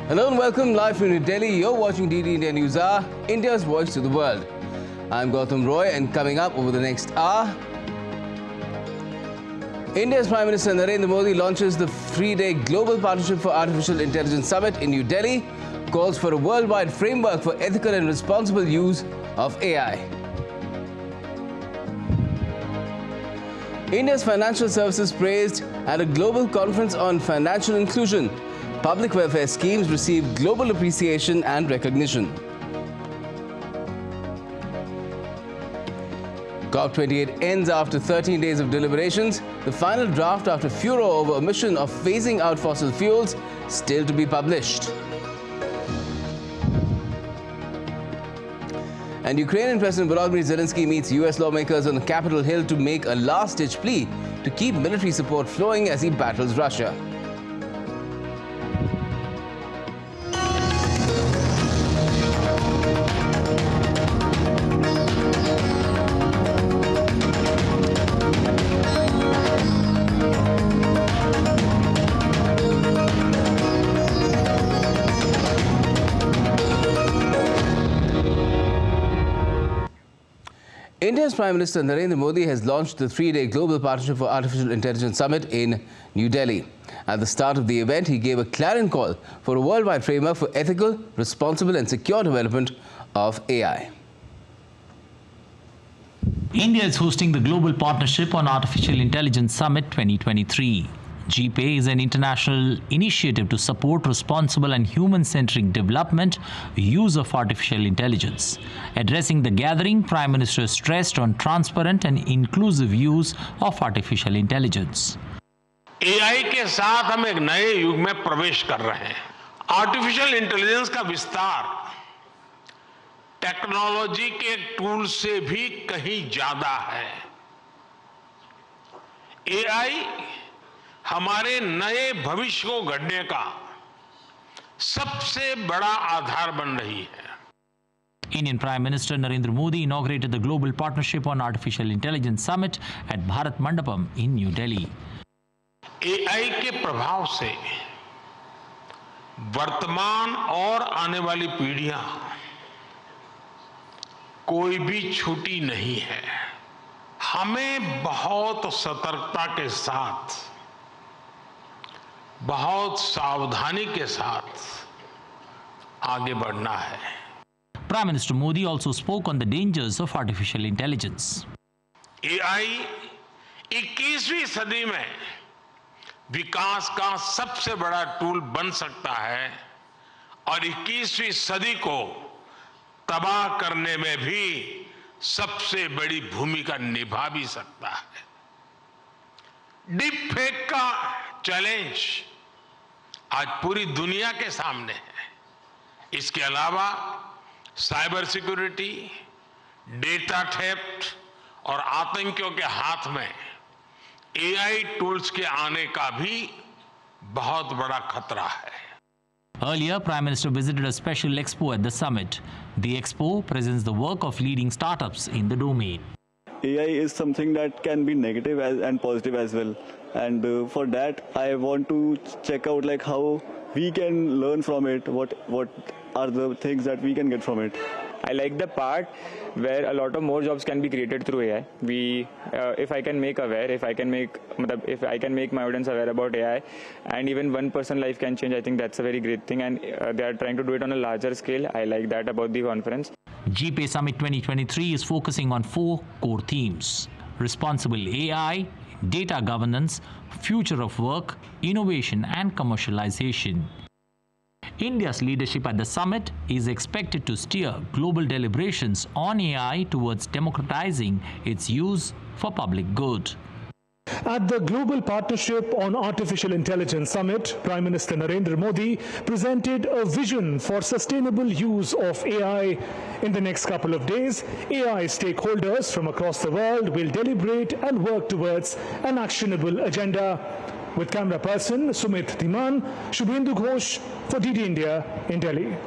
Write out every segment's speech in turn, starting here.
Hello and welcome live from New Delhi. You're watching DD India News Hour, India's voice to the world. I'm Gautam Roy, and coming up over the next hour, India's Prime Minister Narendra Modi launches the 3-day Global Partnership for Artificial Intelligence Summit in New Delhi, calls for a worldwide framework for ethical and responsible use of AI. India's financial services praised at a global conference on financial inclusion. Public welfare schemes receive global appreciation and recognition. COP28 ends after 13 days of deliberations. The final draft after furor over omission of phasing out fossil fuels still to be published. And Ukrainian President Volodymyr Zelenskyy meets US lawmakers on Capitol Hill to make a last-ditch plea to keep military support flowing as he battles Russia. India's Prime Minister Narendra Modi has launched the 3-day Global Partnership for Artificial Intelligence Summit in New Delhi. At the start of the event, he gave a clarion call for a worldwide framework for ethical, responsible and secure development of AI. India is hosting the Global Partnership on Artificial Intelligence Summit 2023. GPAI is an international initiative to support responsible and human-centric development, use of artificial intelligence. Addressing the gathering, Prime Minister stressed on transparent and inclusive use of artificial intelligence. AI के साथ हम एक नए युग में प्रवेश कर रहे हैं। आर्टिफिशियल इंटेलिजेंस का विस्तार टेक्नोलॉजी के टूल से भी कहीं ज्यादा है। AI हमारे नए भविष्य को गढ़ने का सबसे बड़ा आधार बन रही है। Indian Prime Minister Narendra Modi inaugurated the Global Partnership on Artificial Intelligence Summit at Bharat Mandapam in New Delhi. AI के प्रभाव से वर्तमान और आने वाली पीढ़ियां कोई भी छूटी नहीं है। हमें बहुत सतर्कता के साथ, बहुत सावधानी के साथ आगे बढ़ना है। Prime Minister Modi also spoke on the dangers of artificial intelligence. AI 21वीं सदी में विकास का सबसे बड़ा टूल बन सकता है और 21वीं सदी को तबाह करने में भी सबसे बड़ी भूमिका निभा भी सकता है। डीप फेक का चैलेंज आज पूरी दुनिया के सामने है। इसके अलावा साइबर सिक्योरिटी, डेटा थेफ्ट और आतंकियों के हाथ में एआई टूल्स के आने का भी बहुत बड़ा खतरा है। Earlier, Prime Minister visited a special expo at the summit. The expo presents the work of leading startups in the domain. AI is something that can be negative and positive as well. And for that, I want to check out like how we can learn from it. What are the things that we can get from it? I like the part where a lot of more jobs can be created through AI. If I can make my audience aware about AI, and even one person's life can change, I think that's a very great thing. And they are trying to do it on a larger scale. I like that about the conference. GPAI Summit 2023 is focusing on 4 core themes: responsible AI, data governance, future of work, innovation and commercialization. India's leadership at the summit is expected to steer global deliberations on AI towards democratizing its use for public good. At the Global Partnership on Artificial Intelligence Summit, Prime Minister Narendra Modi presented a vision for sustainable use of AI. In the next couple of days, AI stakeholders from across the world will deliberate and work towards an actionable agenda. With camera person Sumit Dhiman, Shubhendu Ghosh for DD India in Delhi.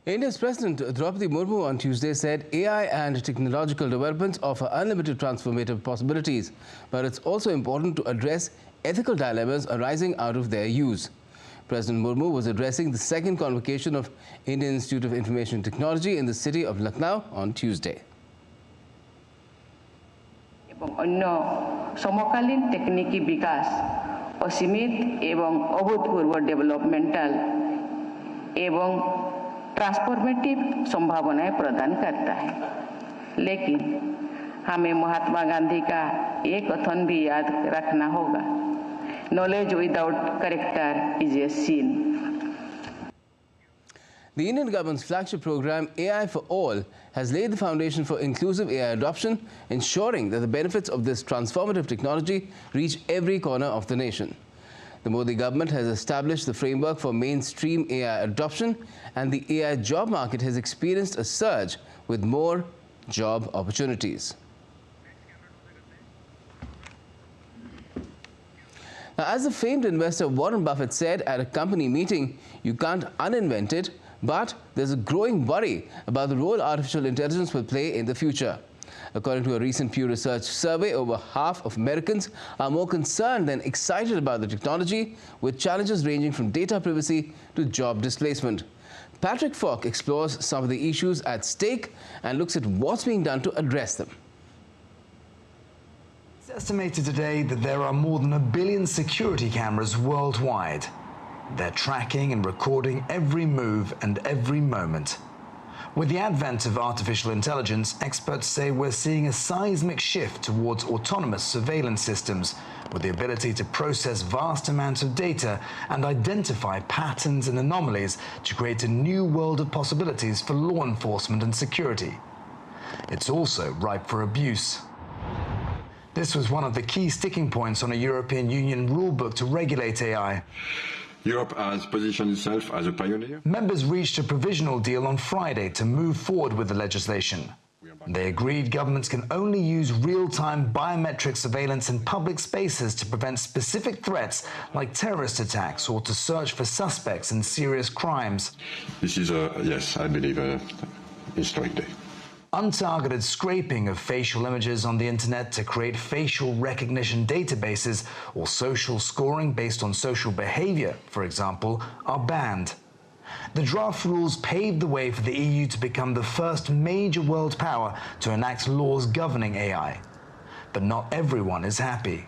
India's President Draupadi Murmu on Tuesday said AI and technological developments offer unlimited transformative possibilities, but it's also important to address ethical dilemmas arising out of their use. President Murmu was addressing the second convocation of Indian Institute of Information Technology in the city of Lucknow on Tuesday. अन्य समकालीन तकनीकी विकास असीमित एवं अभूतपूर्व developmental एवं transformative संभावनाएं प्रदान करता है, लेकिन हमें महात्मा गांधी का एक कथन भी याद रखना होगा, knowledge without character is a sin. The Indian government's flagship program, AI for All, has laid the foundation for inclusive AI adoption, ensuring that the benefits of this transformative technology reach every corner of the nation. The Modi government has established the framework for mainstream AI adoption, and the AI job market has experienced a surge with more job opportunities. Now, as the famed investor Warren Buffett said at a company meeting, you can't uninvent it, but there's a growing worry about the role artificial intelligence will play in the future. According to a recent Pew Research survey, over half of Americans are more concerned than excited about the technology, with challenges ranging from data privacy to job displacement. Patrick Falk explores some of the issues at stake and looks at what's being done to address them. It's estimated today that there are more than 1 billion security cameras worldwide. They're tracking and recording every move and every moment. With the advent of artificial intelligence, experts say we're seeing a seismic shift towards autonomous surveillance systems with the ability to process vast amounts of data and identify patterns and anomalies to create a new world of possibilities for law enforcement and security. It's also ripe for abuse. This was one of the key sticking points on a European Union rulebook to regulate AI. Europe has positioned itself as a pioneer. Members reached a provisional deal on Friday to move forward with the legislation. They agreed governments can only use real-time biometric surveillance in public spaces to prevent specific threats like terrorist attacks or to search for suspects in serious crimes. This is yes, I believe, a historic day. Untargeted scraping of facial images on the internet to create facial recognition databases or social scoring based on social behavior, for example, are banned. The draft rules paved the way for the EU to become the first major world power to enact laws governing AI. But not everyone is happy.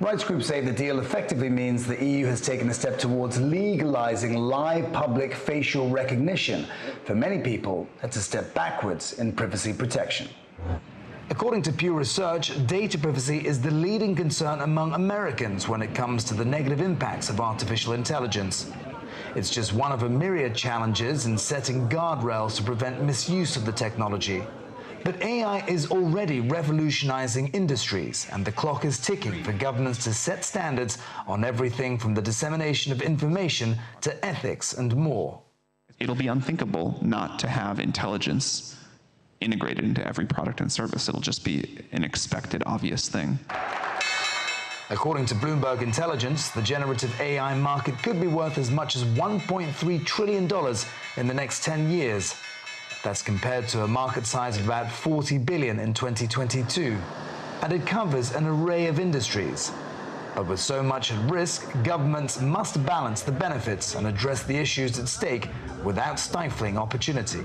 Rights groups say the deal effectively means the EU has taken a step towards legalizing live public facial recognition. For many people, that's a step backwards in privacy protection. According to Pew Research, data privacy is the leading concern among Americans when it comes to the negative impacts of artificial intelligence. It's just one of a myriad challenges in setting guardrails to prevent misuse of the technology. But AI is already revolutionizing industries, and the clock is ticking for governments to set standards on everything from the dissemination of information to ethics and more. It'll be unthinkable not to have intelligence integrated into every product and service. It'll just be an expected, obvious thing. According to Bloomberg Intelligence, the generative AI market could be worth as much as $1.3 trillion in the next 10 years. That's compared to a market size of about $40 billion in 2022. And it covers an array of industries. But with so much at risk, governments must balance the benefits and address the issues at stake without stifling opportunity.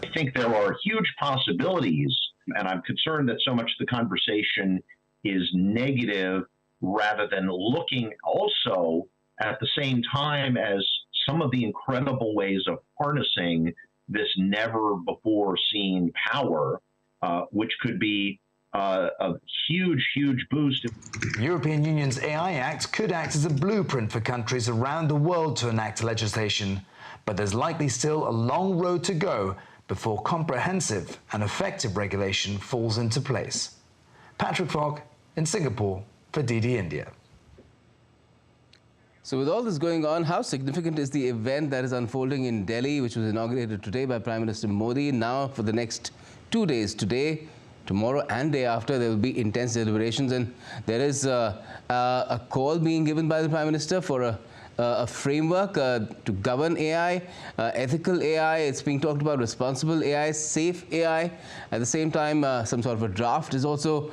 I think there are huge possibilities, and I'm concerned that so much of the conversation is negative rather than looking also at the same time as some of the incredible ways of harnessing this never-before-seen power, which could be a huge, huge boost. The European Union's AI Act could act as a blueprint for countries around the world to enact legislation, but there's likely still a long road to go before comprehensive and effective regulation falls into place. Patrick Falk in Singapore for DD India. So with all this going on, how significant is the event that is unfolding in Delhi, which was inaugurated today by Prime Minister Modi? Now for the next 2 days today, tomorrow and day after there will be intense deliberations, and there is a call being given by the Prime Minister for a framework to govern AI, ethical AI. It's being talked about responsible AI, safe AI. At the same time, some sort of a draft is also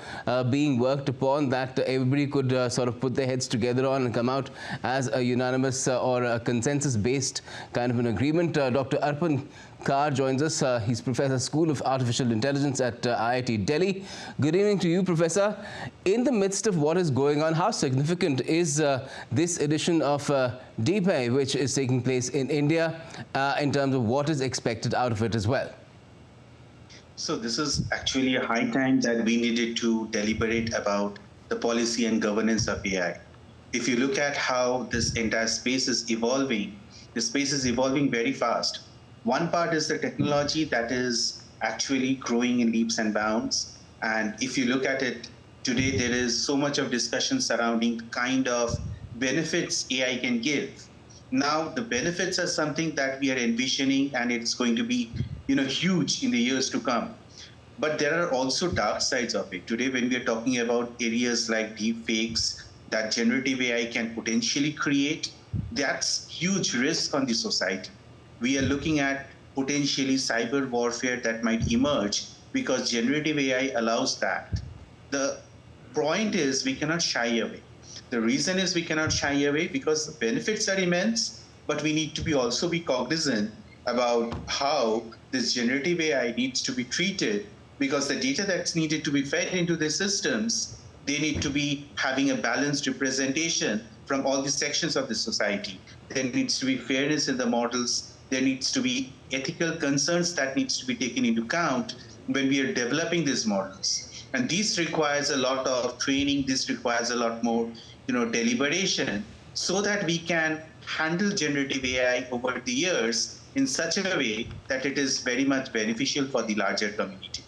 being worked upon that everybody could sort of put their heads together on and come out as a unanimous or a consensus-based kind of an agreement. Dr. Arpan Kar joins us. He's Professor, School of Artificial Intelligence at IIT Delhi. Good evening to you, Professor. In the midst of what is going on, how significant is this edition of GPAI, which is taking place in India, in terms of what is expected out of it as well? So this is actually a high time that we needed to deliberate about the policy and governance of AI. If you look at how this entire space is evolving, the space is evolving very fast. One part is the technology that is actually growing in leaps and bounds. And if you look at it today, there is so much of discussion surrounding the kind of benefits AI can give. Now, the benefits are something that we are envisioning, and it's going to be, huge in the years to come. But there are also dark sides of it. Today, when we are talking about areas like deep fakes that generative AI can potentially create, that's huge risk on the society. We are looking at potentially cyber warfare that might emerge because generative AI allows that. The point is we cannot shy away. The reason is we cannot shy away because the benefits are immense, but we need to also be cognizant about how this generative AI needs to be treated, because the data that's needed to be fed into the systems, they need to be having a balanced representation from all the sections of the society. There needs to be fairness in the models. There needs to be ethical concerns that needs to be taken into account when we are developing these models. And this requires a lot of training. This requires a lot more, deliberation, so that we can handle generative AI over the years in such a way that it is very much beneficial for the larger community.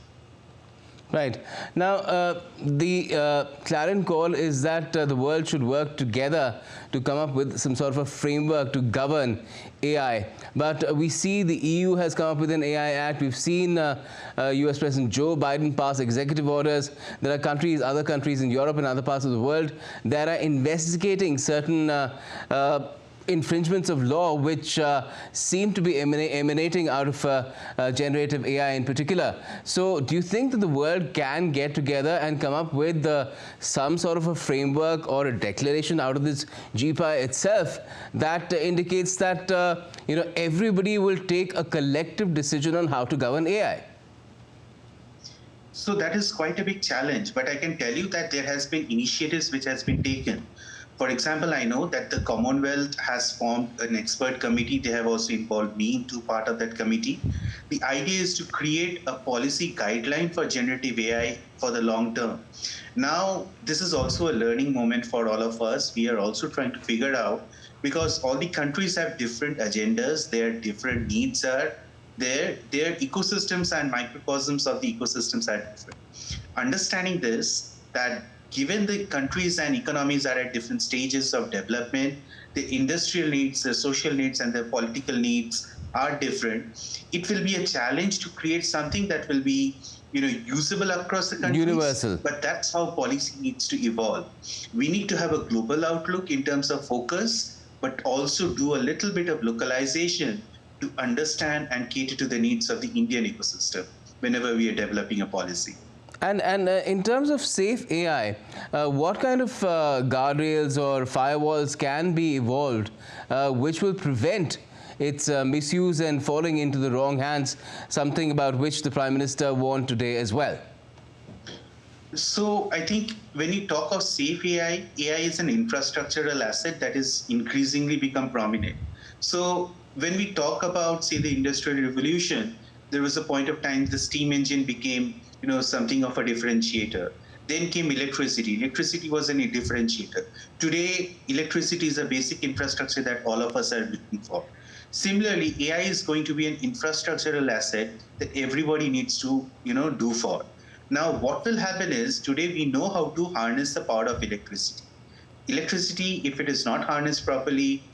Right. Now, the clarion call is that the world should work together to come up with some sort of a framework to govern AI. But we see the EU has come up with an AI Act. We've seen US President Joe Biden pass executive orders. There are other countries in Europe and other parts of the world that are investigating certain infringements of law which seem to be emanating out of generative AI in particular. So do you think that the world can get together and come up with some sort of a framework or a declaration out of this GPAI itself that indicates that everybody will take a collective decision on how to govern AI? So that is quite a big challenge, but I can tell you that there has been initiatives which has been taken. For example, I know that the Commonwealth has formed an expert committee. They have also involved me into part of that committee. The idea is to create a policy guideline for generative AI for the long term. Now, this is also a learning moment for all of us. We are also trying to figure out, because all the countries have different agendas, their different needs are there, their ecosystems and microcosms of the ecosystems are different. Understanding this, that given the countries and economies are at different stages of development, the industrial needs, the social needs, and the political needs are different. It will be a challenge to create something that will be, usable across the countries. Universal. But that's how policy needs to evolve. We need to have a global outlook in terms of focus, but also do a little bit of localization to understand and cater to the needs of the Indian ecosystem whenever we are developing a policy. And in terms of safe AI, what kind of guardrails or firewalls can be evolved which will prevent its misuse and falling into the wrong hands, something about which the Prime Minister warned today as well? So I think when you talk of safe AI, AI is an infrastructural asset that is increasingly become prominent. So when we talk about, say, the Industrial Revolution, there was a point of time the steam engine became something of a differentiator. Then came electricity. Electricity was a differentiator. Today, electricity is a basic infrastructure that all of us are looking for. Similarly, AI is going to be an infrastructural asset that everybody needs to, do for. Now, what will happen is, today we know how to harness the power of electricity. Electricity, if it is not harnessed properly,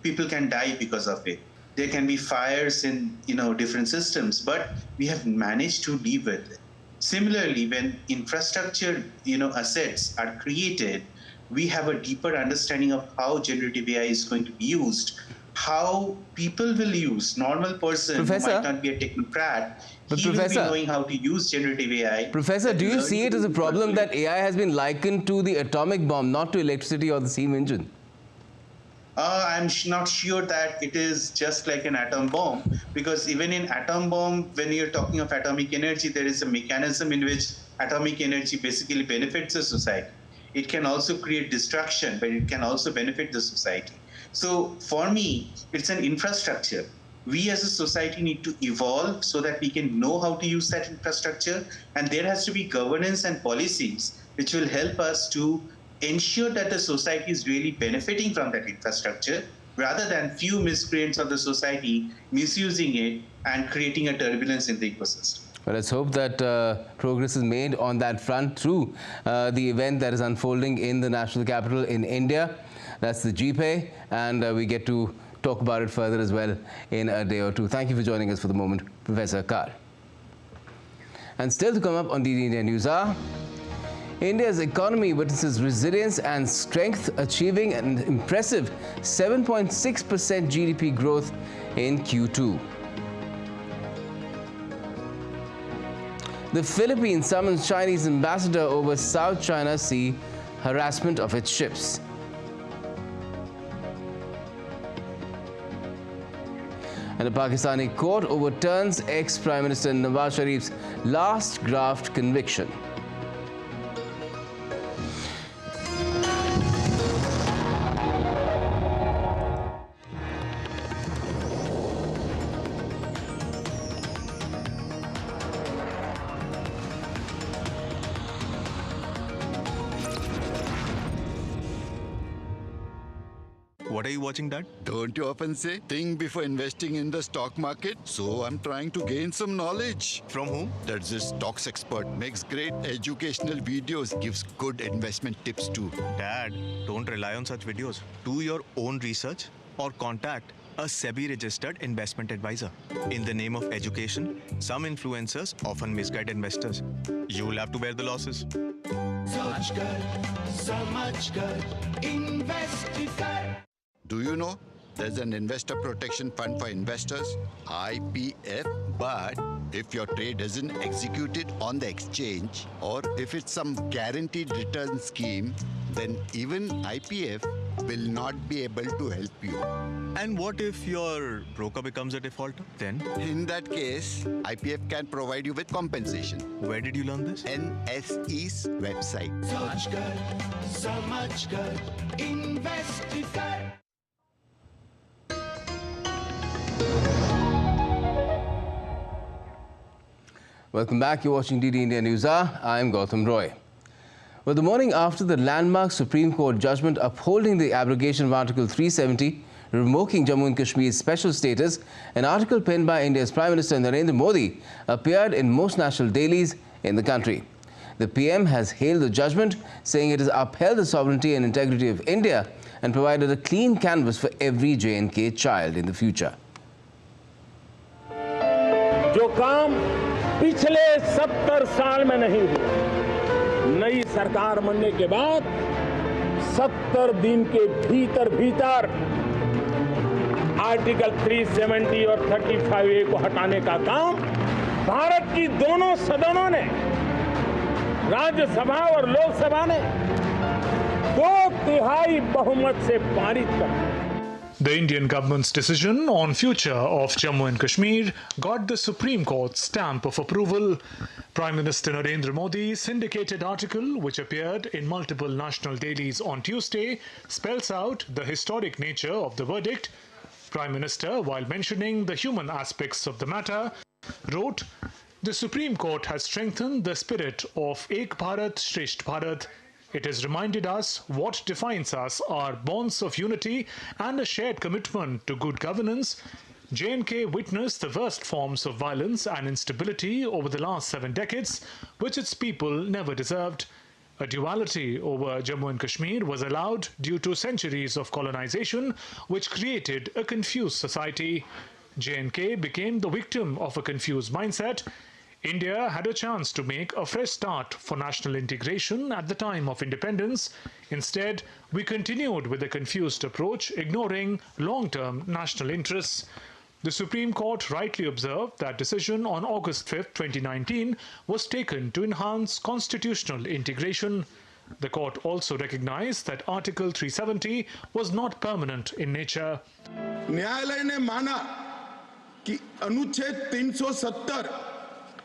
people can die because of it. There can be fires in, different systems, but we have managed to live with it. Similarly, when infrastructure, assets are created, we have a deeper understanding of how generative AI is going to be used, how people will use, normal person Professor, who might not be a technocrat, he will be knowing how to use generative AI. Professor, do you see it as a problem that AI has been likened to the atomic bomb, not to electricity or the steam engine? I'm not sure that it is just like an atom bomb, because even in atom bomb, when you're talking of atomic energy, there is a mechanism in which atomic energy basically benefits the society. It can also create destruction, but it can also benefit the society. So for me, it's an infrastructure. We as a society need to evolve so that we can know how to use that infrastructure, and there has to be governance and policies which will help us to ensure that the society is really benefiting from that infrastructure, rather than few miscreants of the society misusing it and creating a turbulence in the ecosystem. Well, let's hope that progress is made on that front through the event that is unfolding in the national capital in India. That's the GPAI, and we get to talk about it further as well in a day or two. Thank you for joining us for the moment, Professor Kar. And still to come up on DD India News are: India's economy witnesses resilience and strength, achieving an impressive 7.6% GDP growth in Q2. The Philippines summons Chinese ambassador over South China Sea harassment of its ships. And a Pakistani court overturns ex-Prime Minister Nawaz Sharif's last graft conviction. What are you watching, Dad? Don't you often say, think before investing in the stock market? So I'm trying to gain some knowledge. From whom? That's this stocks expert. Makes great educational videos, gives good investment tips too. Dad, don't rely on such videos. Do your own research or contact a SEBI-registered investment advisor. In the name of education, some influencers often misguide investors. You will have to bear the losses. Do you know there's an investor protection fund for investors, IPF, but if your trade isn't executed on the exchange, or if it's some guaranteed return scheme, then even IPF will not be able to help you. And what if your broker becomes a defaulter? Then? In that case, IPF can provide you with compensation. Where did you learn this? NSE's website. Welcome back. You're watching DD India News Hour. I'm Gautam Roy. Well, the morning after the landmark Supreme Court judgment upholding the abrogation of Article 370, revoking Jammu and Kashmir's special status, an article penned by India's Prime Minister Narendra Modi appeared in most national dailies in the country. The PM has hailed the judgment, saying it has upheld the sovereignty and integrity of India and provided a clean canvas for every J&K child in the future. जो काम पिछले 70 साल में नहीं हुआ, नई सरकार बनने के बाद 70 दिन के भीतर आर्टिकल 370 और 35A को हटाने का काम भारत की दोनों सदनों ने, राज्यसभा और लोकसभा ने 2/3 बहुमत से पारित कर दिया। The Indian government's decision on future of Jammu and Kashmir got the Supreme Court's stamp of approval. Prime Minister Narendra Modi's syndicated article, which appeared in multiple national dailies on Tuesday, spells out the historic nature of the verdict. Prime Minister, while mentioning the human aspects of the matter, wrote, "The Supreme Court has strengthened the spirit of Ek Bharat, Shresth Bharat. It has reminded us what defines us are bonds of unity and a shared commitment to good governance. J&K witnessed the worst forms of violence and instability over the last 7 decades, which its people never deserved. A duality over Jammu and Kashmir was allowed due to centuries of colonization, which created a confused society. J&K became the victim of a confused mindset. India had a chance to make a fresh start for national integration at the time of independence. Instead, we continued with a confused approach, ignoring long-term national interests. The Supreme Court rightly observed that decision on August 5, 2019 was taken to enhance constitutional integration. The court also recognized that Article 370 was not permanent in nature. न्यायालय ने माना कि अनुच्छेद 370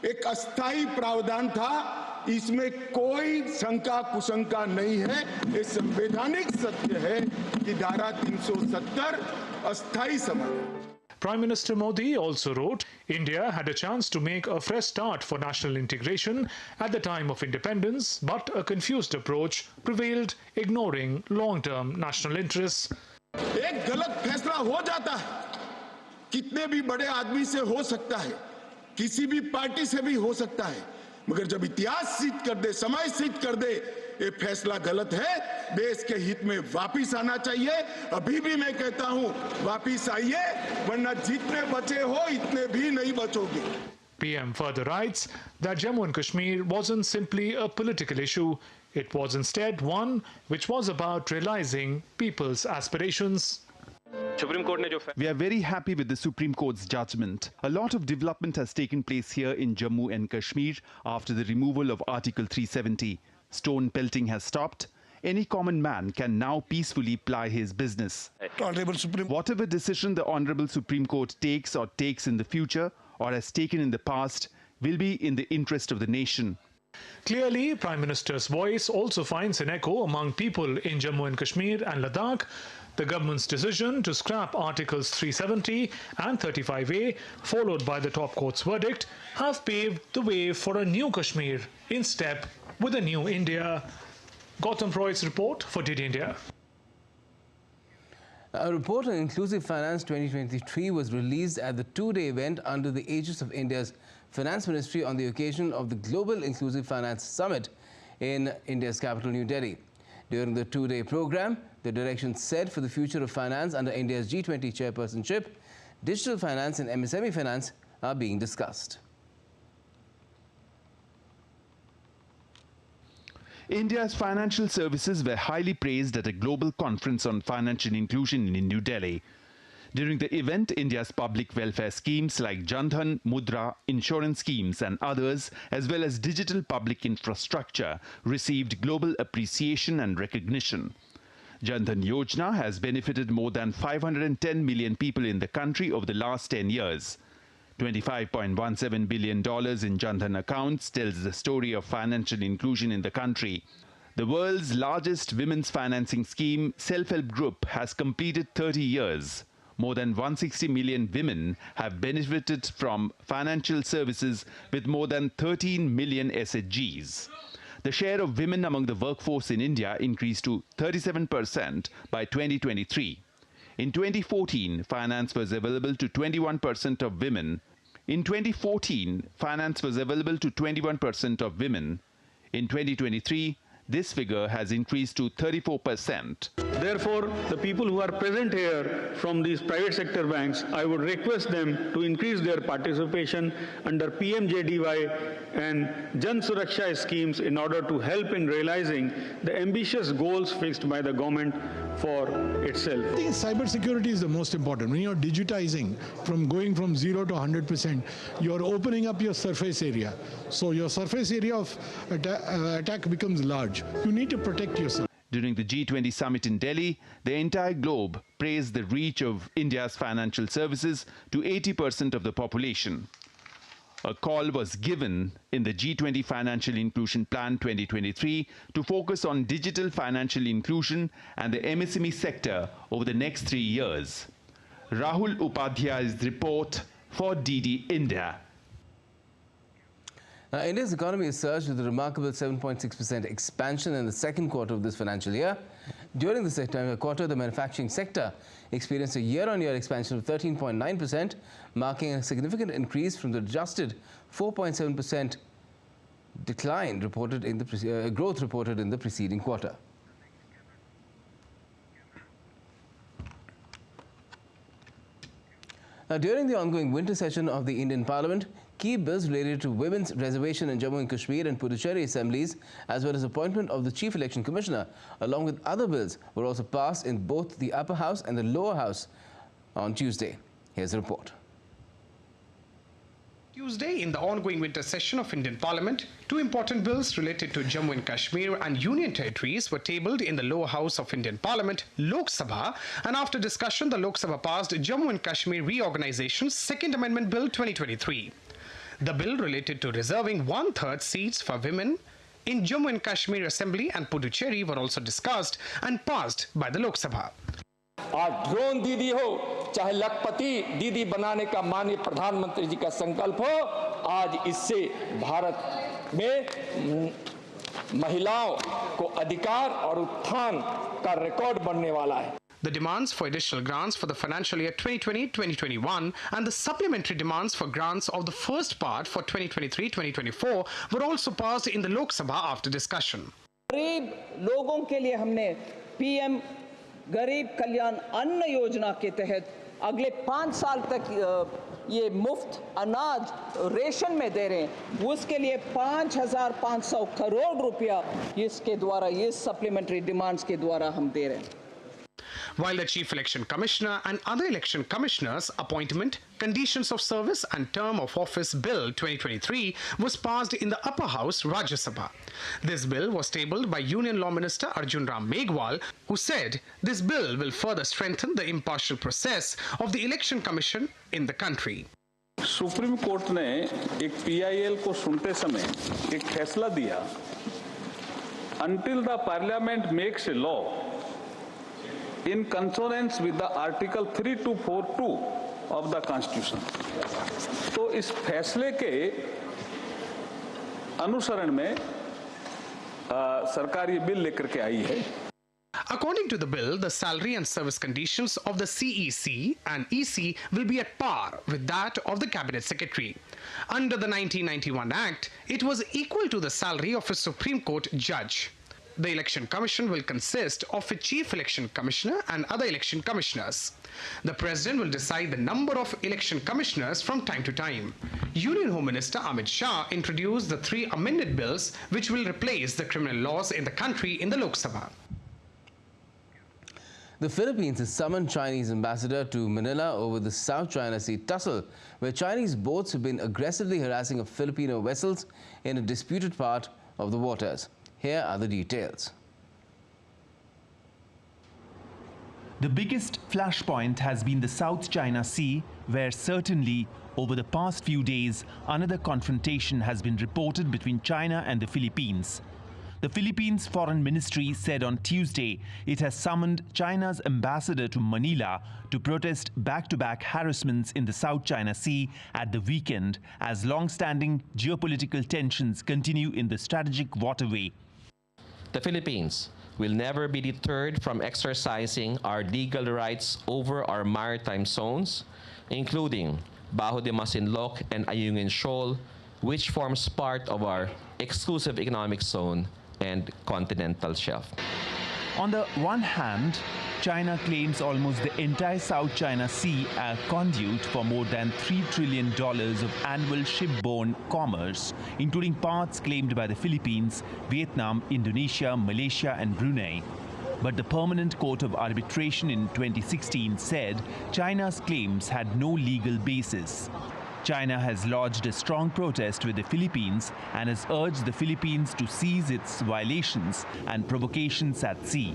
एक अस्थायी प्रावधान था, इसमें कोई शंका कुशंका नहीं है। ये संवैधानिक सत्य है कि धारा 370 अस्थायी समाधान। Prime Minister Modi also wrote, India had a chance to make a fresh start for national integration at the time of independence, but a confused approach prevailed, ignoring long-term national interests. एक गलत फैसला हो जाता है, कितने भी बड़े आदमी से हो सकता है, किसी भी पार्टी से भी हो सकता है, मगर जब इतिहास सिद्ध कर दे, समय सिद्ध कर दे, ये फैसला गलत है, देश के हित में वापिस आना चाहिए। अभी भी मैं कहता हूं, वापिस आइए, वरना जितने बचे हो इतने भी नहीं बचोगे। PM further writes that Jammu and Kashmir wasn't simply a political issue. It was instead one which was about realizing people's aspirations. We are very happy with the Supreme Court's judgment. A lot of development has taken place here in Jammu and Kashmir after the removal of Article 370. Stone pelting has stopped. Any common man can now peacefully ply his business. Whatever decision the Honorable Supreme Court takes in the future or has taken in the past will be in the interest of the nation. Clearly, Prime Minister's voice also finds an echo among people in Jammu and Kashmir and Ladakh. The government's decision to scrap Articles 370 and 35A, followed by the top court's verdict, have paved the way for a new Kashmir in step with a new India. Gautam Roy's report for DD India. A report on Inclusive Finance 2023 was released at the two-day event under the aegis of India's Finance Ministry on the occasion of the Global Inclusive Finance Summit in India's capital, New Delhi. During the two-day program, the directions set for the future of finance under India's G20 chairpersonship, digital finance and MSME finance are being discussed. India's financial services were highly praised at a global conference on financial inclusion in New Delhi. During the event, India's public welfare schemes like Jan Dhan, Mudra, insurance schemes and others, as well as digital public infrastructure, received global appreciation and recognition. Jan Dhan Yojana has benefited more than 510 million people in the country over the last 10 years. $25.17 billion in Jan Dhan accounts tells the story of financial inclusion in the country. The world's largest women's financing scheme, Self-Help Group, has completed 30 years. More than 160 million women have benefited from financial services with more than 13 million SHGs. The share of women among the workforce in India increased to 37% by 2023. In 2014, finance was available to 21% of women. In 2014, finance was available to 21% of women. In 2023, this figure has increased to 34%. Therefore, the people who are present here from these private sector banks, I would request them to increase their participation under PMJDY and Jan Suraksha schemes in order to help in realizing the ambitious goals fixed by the government for itself. I think cybersecurity is the most important. When you're digitizing, going from 0 to 100%, you're opening up your surface area. So your surface area of attack becomes large. You need to protect yourself. During the G20 summit in Delhi, the entire globe praised the reach of India's financial services to 80% of the population. A call was given in the G20 Financial Inclusion Plan 2023 to focus on digital financial inclusion and the MSME sector over the next 3 years. Rahul Upadhyay's report for DD India. Now, India's economy has surged with a remarkable 7.6% expansion in the second quarter of this financial year. During the September quarter, the manufacturing sector experienced a year-on-year expansion of 13.9%, marking a significant increase from the adjusted 4.7% decline reported in the growth reported in the preceding quarter. Now, during the ongoing winter session of the Indian Parliament, Key bills related to women's reservation in Jammu and Kashmir and Puducherry assemblies, as well as appointment of the Chief Election Commissioner, along with other bills, were also passed in both the upper house and the lower house on Tuesday. Here's the report. Tuesday, in the ongoing winter session of Indian Parliament, two important bills related to Jammu and Kashmir and Union Territories were tabled in the lower house of Indian Parliament, Lok Sabha, and after discussion, the Lok Sabha passed Jammu and Kashmir Reorganization's Second Amendment Bill 2023. The bill related to reserving 1/3 seats for women in Jammu and Kashmir Assembly and Puducherry were also discussed and passed by the Lok Sabha. आज drone दीदी हो चाहे लखपति दीदी बनाने का माननीय प्रधानमंत्री जी का संकल्प हो, आज इससे भारत में महिलाओं को अधिकार और उत्थान का रिकॉर्ड बनने वाला है. The demands for additional grants for the financial year 2020-2021 and the supplementary demands for grants of the first part for 2023-2024 were also passed in the Lok Sabha after discussion. गरीब लोगों के लिए हमने पीएम गरीब कल्याण अन्न योजना के तहत अगले 5 साल तक ये मुफ्त अनाज रेशन में दे रहे हैं. उसके लिए 5,500 करोड़ रुपया इसके द्वारा, ये सप्लीमेंट्री डिमांड्स के द्वारा हम दे रहे हैं. While the Chief Election Commissioner and other election commissioners' appointment, conditions of service and term of office Bill 2023 was passed in the upper house, Rajya Sabha. This bill was tabled by Union Law Minister Arjun Ram Meghwal, who said this bill will further strengthen the impartial process of the Election Commission in the country. Supreme court ने एक PIL को सुनते समय एक फैसला दिया, until the parliament makes a law in consonance with the Article 3242 of the Constitution. तो इस फैसले के अनुसरण में सरकार ये बिल लेकर के आई है. According to the bill, the salary and service conditions of the CEC and EC will be at par with that of the Cabinet Secretary. Under the 1991 Act, it was equal to the salary of a Supreme Court judge. The Election Commission will consist of a Chief Election Commissioner and other election commissioners. The President will decide the number of election commissioners from time to time. Union Home Minister Amit Shah introduced the 3 amended bills which will replace the criminal laws in the country in the Lok Sabha. The Philippines has summoned Chinese ambassador to Manila over the South China Sea tussle, where Chinese boats have been aggressively harassing Filipino vessels in a disputed part of the waters. Here are the details. The biggest flashpoint has been the South China Sea, where certainly over the past few days, another confrontation has been reported between China and the Philippines. The Philippines Foreign Ministry said on Tuesday it has summoned China's ambassador to Manila to protest back-to-back harassments in the South China Sea at the weekend as long-standing geopolitical tensions continue in the strategic waterway. The Philippines will never be deterred from exercising our legal rights over our maritime zones, including Bajo de Masinloc and Ayungin Shoal, which forms part of our exclusive economic zone and continental shelf. On the one hand, China claims almost the entire South China Sea a conduit for more than $3 trillion of annual shipborne commerce, including parts claimed by the Philippines, Vietnam, Indonesia, Malaysia and Brunei. But the Permanent Court of Arbitration in 2016 said China's claims had no legal basis. China has lodged a strong protest with the Philippines and has urged the Philippines to cease its violations and provocations at sea.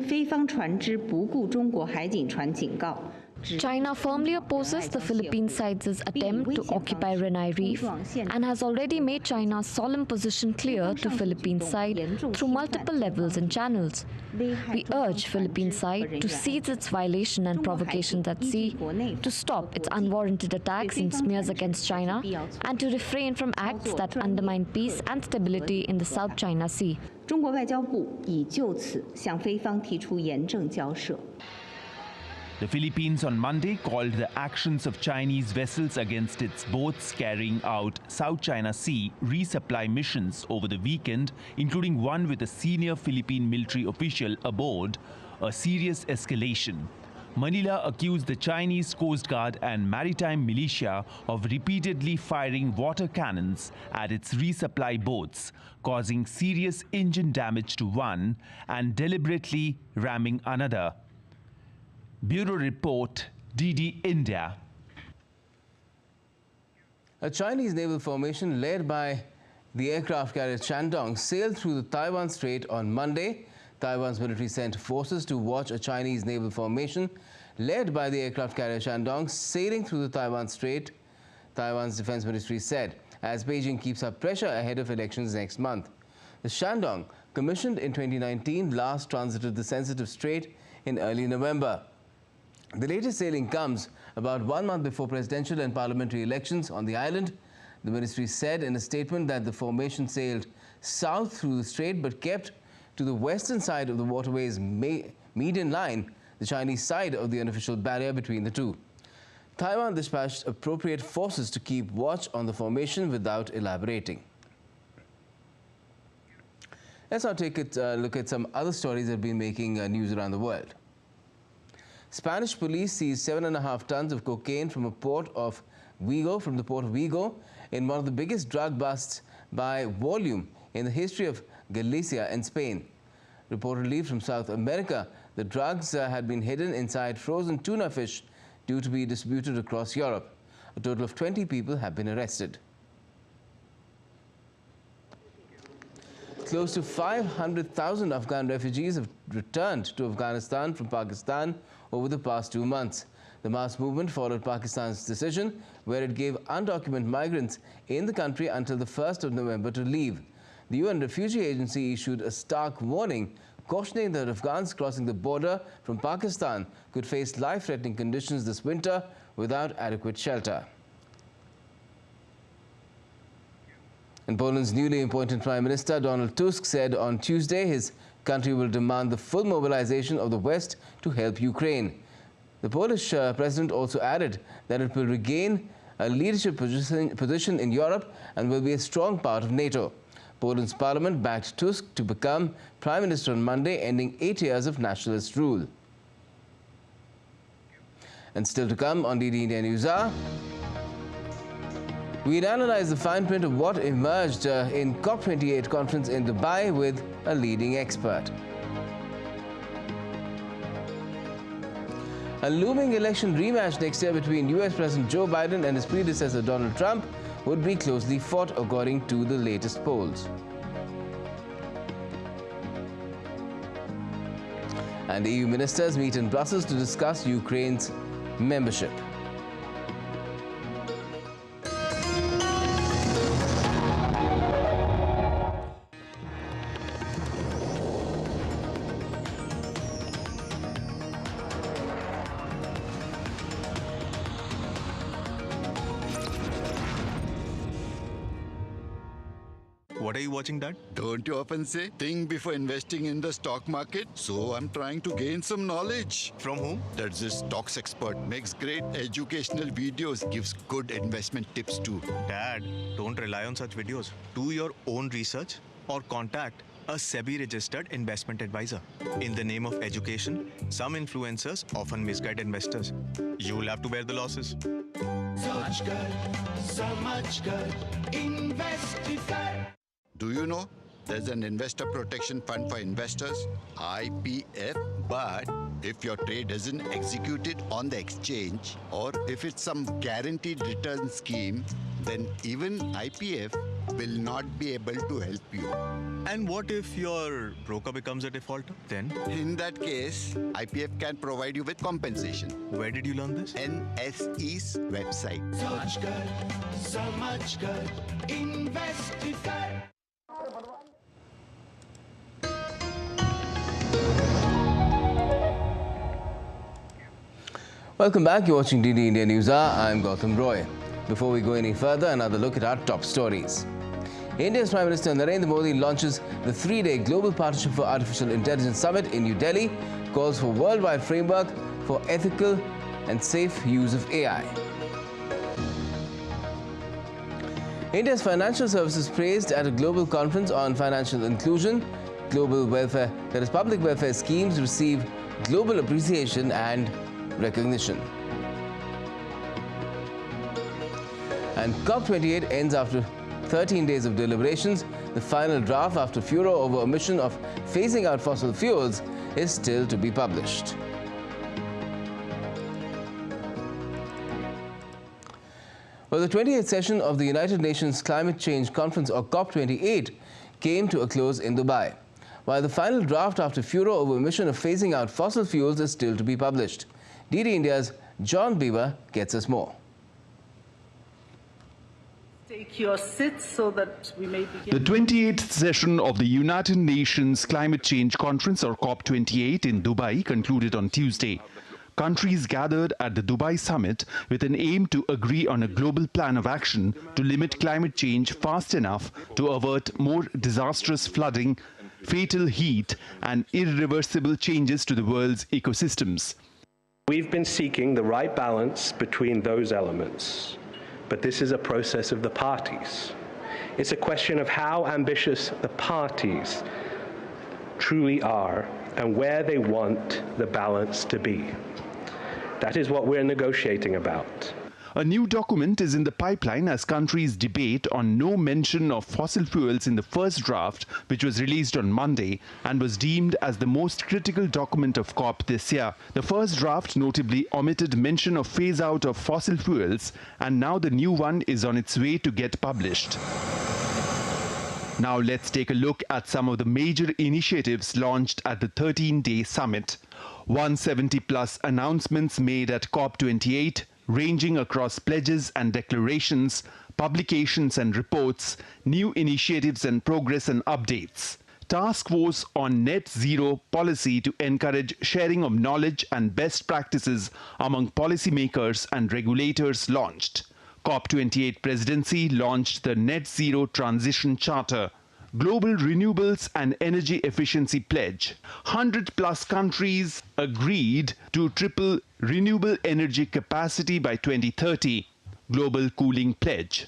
非方船只不顾中国海警船警告， China firmly opposes the Philippine side's attempt to occupy Renai Reef and has already made China's solemn position clear to Philippine side through multiple levels and channels. We urge Philippine side to cease its violation and provocations at sea, to stop its unwarranted attacks and smears against China, and to refrain from acts that undermine peace and stability in the South China Sea. 中国外交部已就此向菲方提出严正交涉。 The Philippines on Monday called the actions of Chinese vessels against its boats carrying out South China Sea resupply missions over the weekend, including one with a senior Philippine military official aboard, a serious escalation. Manila accused the Chinese Coast Guard and maritime militia of repeatedly firing water cannons at its resupply boats, causing serious engine damage to one and deliberately ramming another. Bureau Report, DD India. A Chinese naval formation led by the aircraft carrier Shandong sailed through the Taiwan Strait on Monday. Taiwan's military sent forces to watch a Chinese naval formation led by the aircraft carrier Shandong sailing through the Taiwan Strait, Taiwan's defense ministry said, as Beijing keeps up pressure ahead of elections next month. The Shandong, commissioned in 2019, last transited the sensitive strait in early November. The latest sailing comes about 1 month before presidential and parliamentary elections on the island. The ministry said in a statement that the formation sailed south through the strait but kept to the western side of the waterway's median line, the Chinese side of the unofficial barrier between the two. Taiwan dispatched appropriate forces to keep watch on the formation without elaborating. Let's now take a look at some other stories that have been making news around the world. Spanish police seized 7.5 tons of cocaine from the port of Vigo in one of the biggest drug busts by volume in the history of Galicia in Spain. Reportedly from South America, the drugs had been hidden inside frozen tuna fish due to be distributed across Europe. A total of 20 people have been arrested. Close to 500,000 Afghan refugees have returned to Afghanistan from Pakistan over the past 2 months. The mass movement followed Pakistan's decision, where it gave undocumented migrants in the country until the 1st of November to leave. The UN Refugee Agency issued a stark warning, cautioning that Afghans crossing the border from Pakistan could face life-threatening conditions this winter without adequate shelter. And Poland's newly appointed Prime Minister Donald Tusk said on Tuesday his country will demand the full mobilization of the West to help Ukraine. The Polish president also added that it will regain a leadership position in Europe and will be a strong part of NATO. Poland's parliament backed Tusk to become Prime Minister on Monday, ending 8 years of nationalist rule. And still to come on DD India News Hour, we'll analyze the fine print of what emerged in COP28 conference in Dubai with a leading expert. A looming election rematch next year between US President Joe Biden and his predecessor Donald Trump would be closely fought according to the latest polls. And EU ministers meet in Brussels to discuss Ukraine's membership. What are you watching, Dad? Don't you often say, think before investing in the stock market? So I'm trying to gain some knowledge. From whom? That's this stocks expert. Makes great educational videos, gives good investment tips too. Dad, don't rely on such videos. Do your own research or contact a SEBI-registered investment advisor. In the name of education, some influencers often misguide investors. You'll have to bear the losses. So much good, invested good. Do you know there's an investor protection fund for investors, IPF, but if your trade isn't executed on the exchange or if it's some guaranteed return scheme, then even IPF will not be able to help you. And what if your broker becomes a defaulter? Then? In that case, IPF can provide you with compensation. Where did you learn this? NSE's website. So much good, invested good. Welcome back. You're watching DD India News Hour. I'm Gautam Roy. Before we go any further, another look at our top stories. India's Prime Minister Narendra Modi launches the 3-day Global Partnership for Artificial Intelligence Summit in New Delhi, calls for worldwide framework for ethical and safe use of AI. India's financial services praised at a global conference on financial inclusion. Global welfare, that is public welfare schemes, receive global appreciation and recognition. And COP28 ends after 13 days of deliberations. The final draft, after furor over omission of phasing out fossil fuels, is still to be published. Well, the 28th session of the United Nations Climate Change Conference, or COP28, came to a close in Dubai, while the final draft, after furor over omission of phasing out fossil fuels, is still to be published. DD India's John Beaver gets us more. Take your seats so that we may begin. The 28th session of the United Nations Climate Change Conference, or COP28, in Dubai concluded on Tuesday. Countries gathered at the Dubai summit with an aim to agree on a global plan of action to limit climate change fast enough to avert more disastrous flooding, fatal heat, and irreversible changes to the world's ecosystems. We've been seeking the right balance between those elements, but this is a process of the parties. It's a question of how ambitious the parties truly are and where they want the balance to be. That is what we're negotiating about. A new document is in the pipeline as countries debate on no mention of fossil fuels in the first draft, which was released on Monday and was deemed as the most critical document of COP this year. The first draft notably omitted mention of phase out of fossil fuels, and now the new one is on its way to get published. Now let's take a look at some of the major initiatives launched at the 13-day summit. 170-plus announcements made at COP28, ranging across pledges and declarations, publications and reports, new initiatives and progress and updates. Task Force on Net Zero policy to encourage sharing of knowledge and best practices among policymakers and regulators launched. COP28 presidency launched the Net Zero Transition Charter. Global Renewables and Energy Efficiency Pledge. 100-plus countries agreed to triple renewable energy capacity by 2030. Global Cooling Pledge.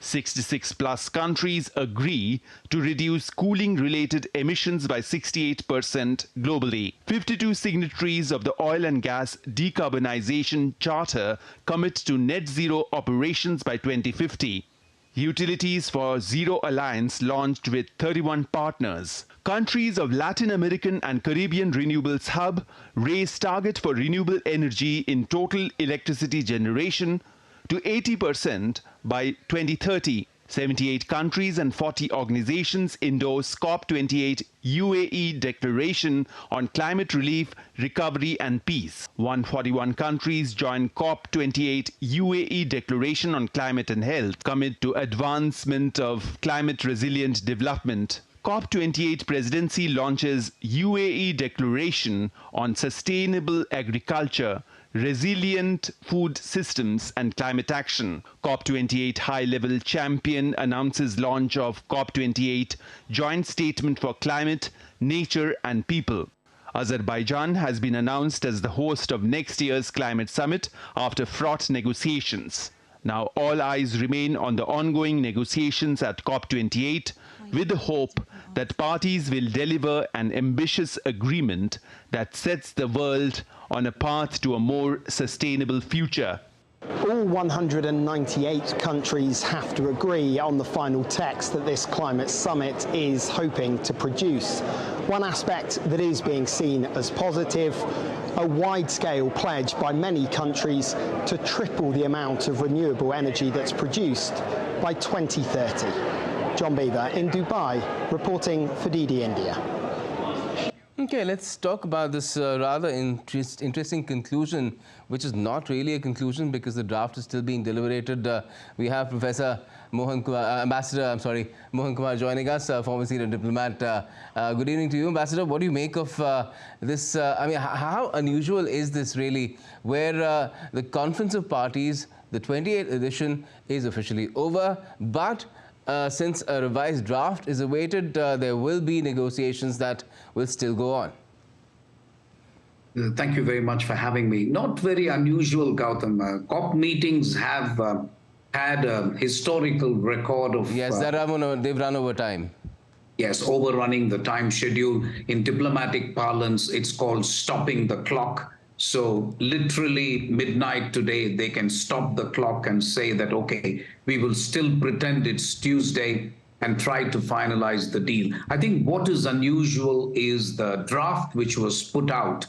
66-plus countries agree to reduce cooling-related emissions by 68% globally. 52 signatories of the Oil and Gas Decarbonization Charter commit to net zero operations by 2050. Utilities for Zero Alliance launched with 31 partners. Countries of Latin American and Caribbean Renewables Hub raised target for renewable energy in total electricity generation to 80% by 2030. 78 countries and 40 organizations endorse COP28 UAE Declaration on Climate Relief, Recovery and Peace. 141 countries join COP28 UAE Declaration on Climate and Health, commit to advancement of climate-resilient development. COP28 presidency launches UAE Declaration on Sustainable Agriculture, Resilient Food Systems and Climate Action. COP28 high-level champion announces launch of COP28 Joint Statement for Climate, Nature and People. Azerbaijan has been announced as the host of next year's climate summit after fraught negotiations. Now all eyes remain on the ongoing negotiations at COP28 with the hope that parties will deliver an ambitious agreement that sets the world on a path to a more sustainable future. All 198 countries have to agree on the final text that this climate summit is hoping to produce. One aspect that is being seen as positive, a wide-scale pledge by many countries to triple the amount of renewable energy that's produced by 2030. John Beaver in Dubai, reporting for DD India. Okay, let's talk about this rather interesting conclusion, which is not really a conclusion because the draft is still being deliberated. We have Professor Mohan Kumar, Mohan Kumar joining us, former senior diplomat. Good evening to you, Ambassador. What do you make of this? I mean, how unusual is this really, where the Conference of Parties, the 28th edition, is officially over, but since a revised draft is awaited, there will be negotiations that will still go on. Thank you very much for having me. Not very unusual, Gautam. COP meetings have had a historical record of... Yes, they've run over time. Yes, overrunning the time schedule. In diplomatic parlance, it's called stopping the clock. So literally midnight today, they can stop the clock and say that, okay, we will still pretend it's Tuesday and try to finalize the deal. I think what is unusual is the draft which was put out,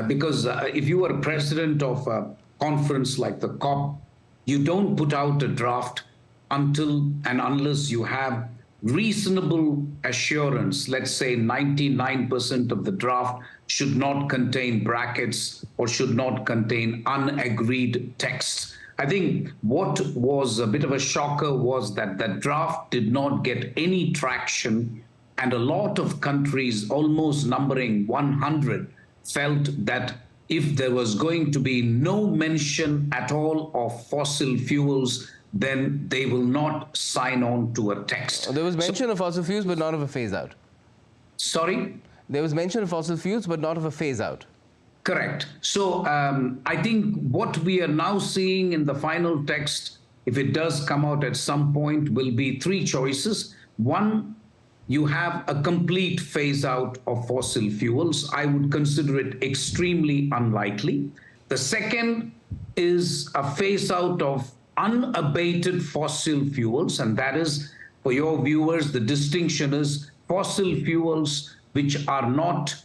because if you are president of a conference like the COP, you don't put out a draft until and unless you have reasonable assurance. Let's say 99% of the draft should not contain brackets or should not contain unagreed texts. I think what was a bit of a shocker was that the draft did not get any traction, and a lot of countries, almost numbering 100, felt that if there was going to be no mention at all of fossil fuels, then they will not sign on to a text. There was mention of fossil fuels, but not of a phase-out. Sorry? There was mention of fossil fuels, but not of a phase-out. Correct. So I think what we are now seeing in the final text, if it does come out at some point, will be three choices. One, you have a complete phase-out of fossil fuels. I would consider it extremely unlikely. The second is a phase-out of unabated fossil fuels, and that is, for your viewers, the distinction is fossil fuels which are not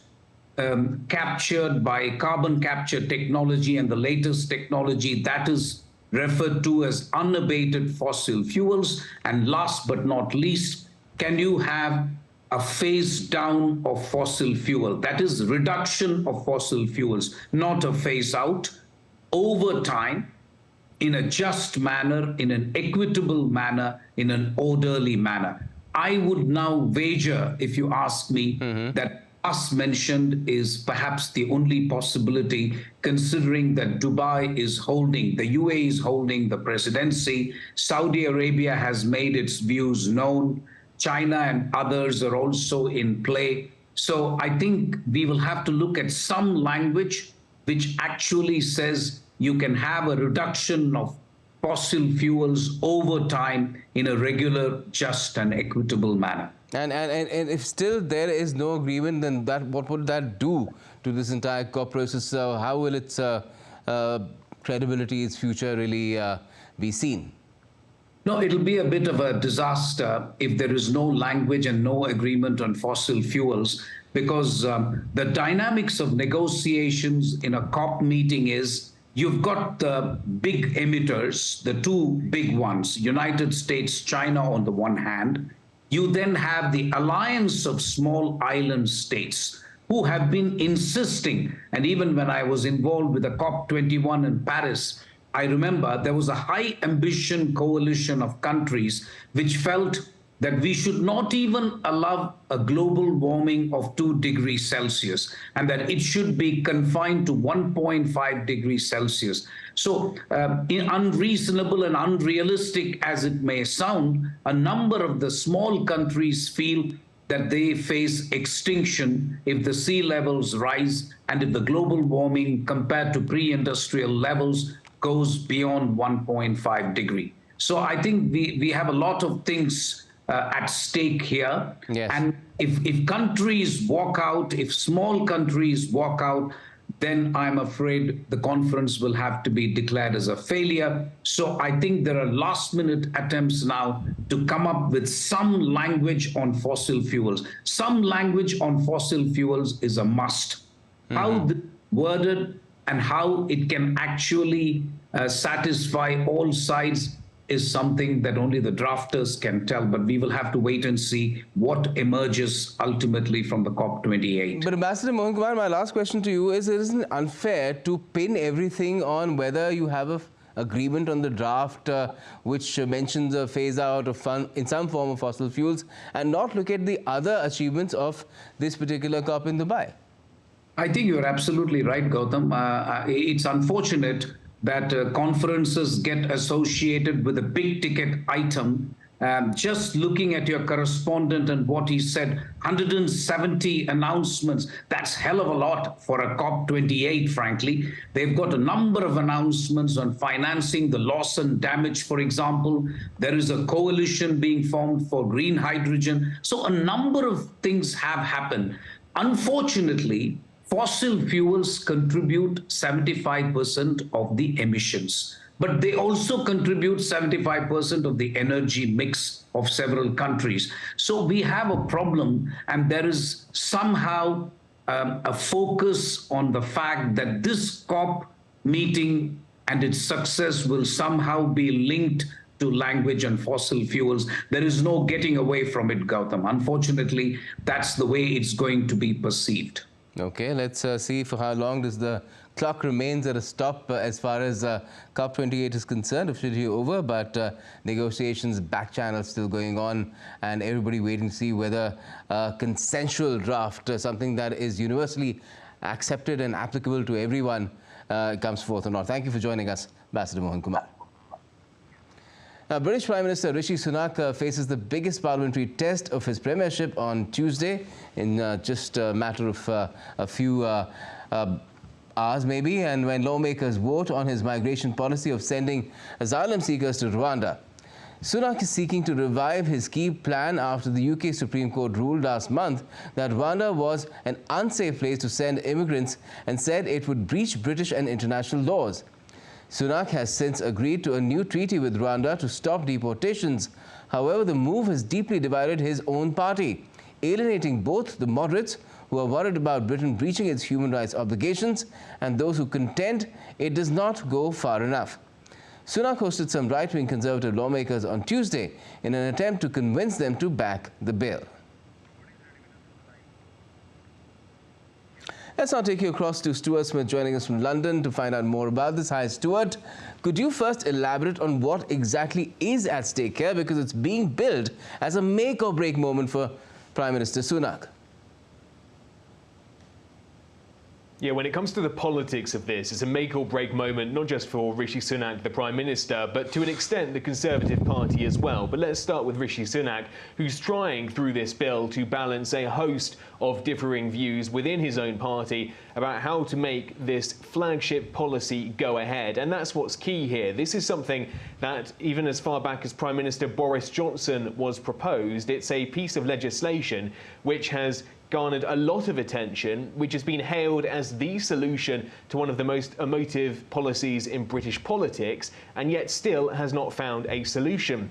captured by carbon capture technology and the latest technology, that is referred to as unabated fossil fuels. And last but not least, can you have a phase down of fossil fuel? That is reduction of fossil fuels, not a phase out, over time, in a just manner, in an equitable manner, in an orderly manner. I would now wager, if you ask me, that as mentioned is perhaps the only possibility, considering that Dubai is holding, the UAE is holding the presidency, Saudi Arabia has made its views known, China and others are also in play. So I think we will have to look at some language which actually says you can have a reduction of fossil fuels over time in a regular, just and equitable manner. And if still there is no agreement, then what would that do to this entire COP process? How will its credibility, its future really be seen? No, it'll be a bit of a disaster if there is no language and no agreement on fossil fuels, because the dynamics of negotiations in a COP meeting is you've got the big emitters, the two big ones, United States, China on the one hand. You then have the alliance of small island states who have been insisting, and even when I was involved with the COP21 in Paris, I remember there was a high ambition coalition of countries which felt that we should not even allow a global warming of 2 degrees Celsius and that it should be confined to 1.5 degrees Celsius. So unreasonable and unrealistic as it may sound, a number of the small countries feel that they face extinction if the sea levels rise and if the global warming compared to pre-industrial levels goes beyond 1.5 degree. So I think we have a lot of things at stake here. Yes. And if countries walk out, if small countries walk out, then I'm afraid the conference will have to be declared as a failure. So I think there are last-minute attempts now to come up with some language on fossil fuels. Some language on fossil fuels is a must. How this is worded and how it can actually satisfy all sides is something that only the drafters can tell, but we will have to wait and see what emerges ultimately from the COP28. But Ambassador Mohan Kumar, my last question to you is, isn't it unfair to pin everything on whether you have an agreement on the draft which mentions a phase out of in some form of fossil fuels and not look at the other achievements of this particular COP in Dubai? I think you're absolutely right, Gautam. It's unfortunate that conferences get associated with a big ticket item. Just looking at your correspondent and what he said, 170 announcements, that's hell of a lot for a COP28, frankly. They've got a number of announcements on financing the loss and damage, for example. There is a coalition being formed for green hydrogen. So a number of things have happened. Unfortunately, fossil fuels contribute 75% of the emissions, but they also contribute 75% of the energy mix of several countries. So we have a problem, and there is somehow a focus on the fact that this COP meeting and its success will somehow be linked to language and fossil fuels. There is no getting away from it, Gautam. Unfortunately, that's the way it's going to be perceived. Okay, let's see for how long does the clock remains at a stop as far as COP28 is concerned. Officially over, but negotiations back channel still going on, and everybody waiting to see whether a consensual draft, something that is universally accepted and applicable to everyone, comes forth or not. Thank you for joining us, Ambassador Mohan Kumar. Now, British Prime Minister Rishi Sunak faces the biggest parliamentary test of his premiership on Tuesday in just a matter of a few hours maybe, and when lawmakers vote on his migration policy of sending asylum seekers to Rwanda. Sunak is seeking to revive his key plan after the UK Supreme Court ruled last month that Rwanda was an unsafe place to send immigrants and said it would breach British and international laws. Sunak has since agreed to a new treaty with Rwanda to stop deportations. However, the move has deeply divided his own party, alienating both the moderates, who are worried about Britain breaching its human rights obligations, and those who contend it does not go far enough. Sunak hosted some right-wing Conservative lawmakers on Tuesday in an attempt to convince them to back the bill. Let's now take you across to Stuart Smith, joining us from London to find out more about this. Hi, Stuart. Could you first elaborate on what exactly is at stake here, because it's being billed as a make-or-break moment for Prime Minister Sunak? Yeah, when it comes to the politics of this, it's a make-or-break moment, not just for Rishi Sunak, the Prime Minister, but to an extent the Conservative Party as well. But let's start with Rishi Sunak, who's trying through this bill to balance a host of differing views within his own party about how to make this flagship policy go ahead. And that's what's key here. This is something that even as far back as Prime Minister Boris Johnson was proposed. It's a piece of legislation which has garnered a lot of attention, which has been hailed as the solution to one of the most emotive policies in British politics, and yet still has not found a solution.